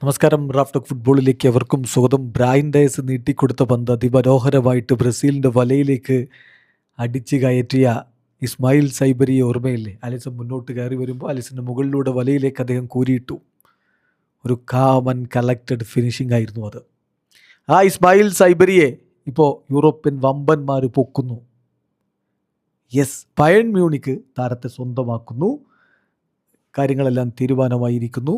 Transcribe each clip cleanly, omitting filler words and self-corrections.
നമസ്കാരം. Raf talk ഫുട്ബോളിലേക്ക് എവർക്കും സ്വാഗതം. ബ്രയൻ ഡയസ് നീട്ടിക്കൊടുത്ത പന്ത് അതിമനോഹരമായിട്ട് ബ്രസീലിൻ്റെ വലയിലേക്ക് അടിച്ചു കയറ്റിയ ഇസ്മായിൽ സൈബരിയെ ഓർമ്മയില്ലേ? അലിസൺ മുന്നോട്ട് കയറി വരുമ്പോൾ അലിസൻ്റെ മുകളിലൂടെ വലയിലേക്ക് അദ്ദേഹം കൂരിയിട്ടു. ഒരു കാം ആൻഡ് കളക്റ്റഡ് ഫിനിഷിംഗ് ആയിരുന്നു അത്. ആ ഇസ്മായിൽ സൈബരിയെ ഇപ്പോൾ യൂറോപ്യൻ വമ്പന്മാർ പൊക്കുന്നു. യെസ്, ബയേൺ മ്യൂണിക്ക് താരത്തെ സ്വന്തമാക്കുന്നു. കാര്യങ്ങളെല്ലാം തീരുമാനമായിരിക്കുന്നു.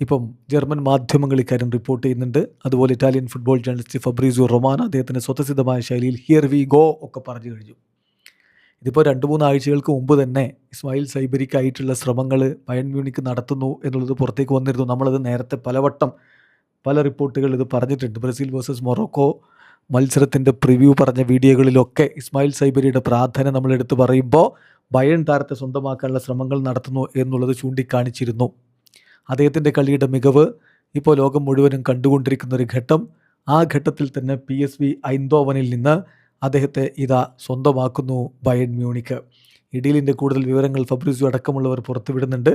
ഇപ്പം ജർമ്മൻ മാധ്യമങ്ങൾ ഇക്കാര്യം റിപ്പോർട്ട് ചെയ്യുന്നുണ്ട്. അതുപോലെ Italian football journalist Fabricio Romano അദ്ദേഹത്തിൻ്റെ സ്വതസിദ്ധമായ ശൈലിയിൽ ഹിയർ വി ഗോ ഒക്കെ പറഞ്ഞു കഴിഞ്ഞു. ഇതിപ്പോൾ 2-3 ആഴ്ചകൾക്ക് മുമ്പ് തന്നെ ഇസ്മായിൽ സൈബരിക്കായിട്ടുള്ള ശ്രമങ്ങൾ ബയേൺ മ്യൂണിക്ക് നടത്തുന്നു എന്നുള്ളത് പുറത്തേക്ക് വന്നിരുന്നു. നമ്മളത് നേരത്തെ പലവട്ടം പല റിപ്പോർട്ടുകൾ ഇത് പറഞ്ഞിട്ടുണ്ട്. ബ്രസീൽ വേഴ്സസ് മൊറോക്കോ മത്സരത്തിൻ്റെ പ്രിവ്യൂ പറഞ്ഞ വീഡിയോകളിലൊക്കെ ഇസ്മായിൽ സൈബരിയുടെ പ്രാധാന്യം നമ്മളെടുത്ത് പറയുമ്പോൾ ബയേൺ താരത്തെ സ്വന്തമാക്കാനുള്ള ശ്രമങ്ങൾ നടത്തുന്നു എന്നുള്ളത് ചൂണ്ടിക്കാണിച്ചിരുന്നു. അദ്ദേഹത്തിൻ്റെ കളിയുടെ മികവ് ഇപ്പോൾ ലോകം മുഴുവനും കണ്ടുകൊണ്ടിരിക്കുന്ന ഒരു ഘട്ടം. ആ ഘട്ടത്തിൽ തന്നെ PSV ഐൻഡോവനിൽ നിന്ന് അദ്ദേഹത്തെ ഇതാ സ്വന്തമാക്കുന്നു ബയേൺ മ്യൂണിക്ക്. ഈ ഡീലിൻ്റെ കൂടുതൽ വിവരങ്ങൾ ഫബ്രീസിയോ അടക്കമുള്ളവർ പുറത്തുവിടുന്നുണ്ട്.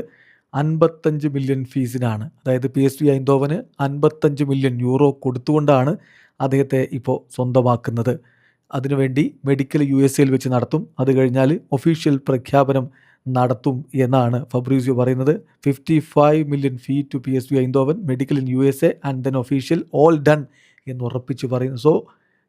55 മില്യൺ ഫീസിനാണ്, അതായത് PSV ഐൻഡോവന് 55 മില്യൺ യൂറോ കൊടുത്തുകൊണ്ടാണ് അദ്ദേഹത്തെ ഇപ്പോൾ സ്വന്തമാക്കുന്നത്. അതിനുവേണ്ടി മെഡിക്കൽ USA വെച്ച് നടത്തും. അത് കഴിഞ്ഞാൽ ഒഫീഷ്യൽ പ്രഖ്യാപനം നടത്തും എന്നാണ് ഫബ്രീസിയോ പറയുന്നത്. 55 million fee to PSV Eindhoven, medical in USA and then official, all done എന്ന് ഉറപ്പിച്ച് പറയുന്നു. സോ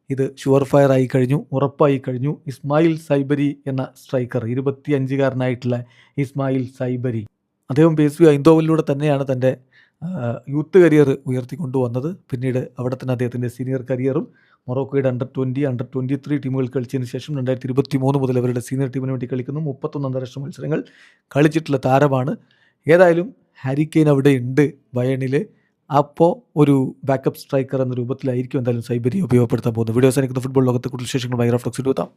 ഇത് ഷുവർ ഫയർ ആയി കഴിഞ്ഞു, ഉറപ്പായി കഴിഞ്ഞു. ഇസ്മായിൽ സൈബരി എന്ന സ്ട്രൈക്കർ, 25-കാരനായിട്ടുള്ള ഇസ്മായിൽ സൈബരി, അദ്ദേഹം PSV ഐൻഡോവനിലൂടെ തന്നെയാണ് തൻ്റെ യൂത്ത് കരിയർ ഉയർത്തിക്കൊണ്ടുവന്നത്. പിന്നീട് അവിടെ തന്നെ അദ്ദേഹത്തിൻ്റെ സീനിയർ കരിയറും മൊറോക്കോയുടെ അണ്ടർ 23 ടീമുകൾ കളിച്ചതിന് ശേഷം 2023 മുതൽ അവരുടെ സീനിയർ ടീമിന് വേണ്ടി കളിക്കുന്നു. 31 അന്താരാഷ്ട്ര മത്സരങ്ങൾ കളിച്ചിട്ടുള്ള താരമാണ്. ഏതായാലും ഹാരി കെയ്ൻ അവിടെ ഉണ്ട് ബയേണിൽ. അപ്പോൾ ഒരു ബാക്കപ്പ് സ്ട്രൈക്കർ എന്ന രൂപത്തിലായിരിക്കും എന്തായാലും സൈബരി ഉപയോഗപ്പെടുത്താൻ പോകുന്നത്. വീഡിയോസ് എനിക്ക് ഫുട്ബോൾ ലോകത്തെ കൂടുതൽ വിശേഷങ്ങളുമായി റാഫ് ടോക്സിൽ എത്താം.